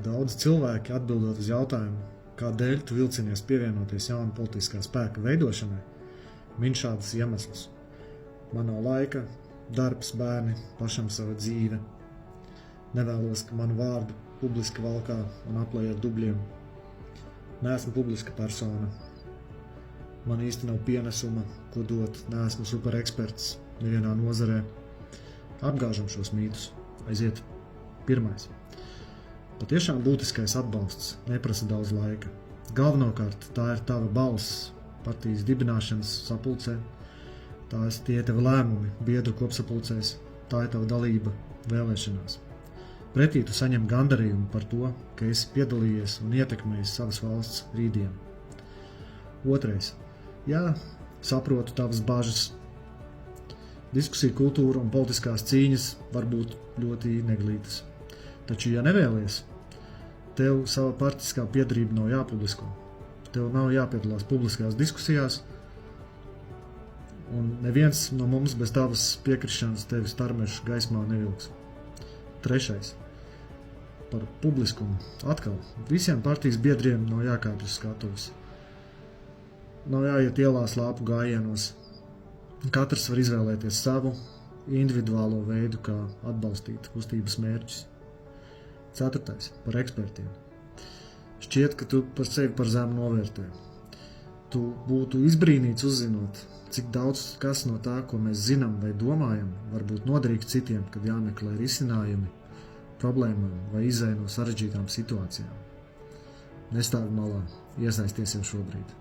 Daudzi cilvēki, atbildot uz jautājumu, kādēļ tu vilcinies pievienoties jauna politiskā spēka veidošanai, min šādas iemeslus. Man nav laika, darbs, bērni, pašam sava dzīve. Nevēlos, ka manu vārdu publiski valkā un aplej ar dubļiem. Neesmu publiska persona. Man īsti nav pienesuma, ko dot, neesmu supereksperts nevienā nozarē. Apgāžam šos mītus. Aiziet. Pirmais. Patiešām būtiskais atbalsts neprasa daudz laika. Galvenokārt tā ir tava balss partijas dibināšanas sapulcē, tie ir tavi lēmumi biedru kopsapulcēs, tā ir tava dalība vēlēšanās. Pretī tu saņem gandarījumu par to, ka esi piedalījies un ietekmējis savas valsts rītdienu. Otrais. Jā, saprotu tavas bažas. Diskusija kultūra un politiskās cīņas var būt ļoti neglītas. Taču, ja nevēlies, tev sava partiskā piedarība nav jāpublisko. Tev nav jāpiedalās publiskās diskusijās, un neviens no mums bez tavas piekrišanas tevi starmešu gaismā nevilks. Trešais. Par publiskumu. Atkal, visiem partijas biedriem nav jākāpj uz skatuves. Nav jāiet ielās lāpu gājienos. Katrs var izvēlēties savu individuālo veidu, kā atbalstīt kustības mērķus. Ceturtais. Par ekspertiem. Šķiet, ka tu par sevi par zemu novērtē. Tu būtu izbrīnīts uzzinot, cik daudz kas no tā, ko mēs zinām vai domājam, var būt noderīgs citiem, kad jāmeklē risinājumi problēmām vai izēja no sarežģītām situācijām. Nestāv malā, iesaisties jau šobrīd.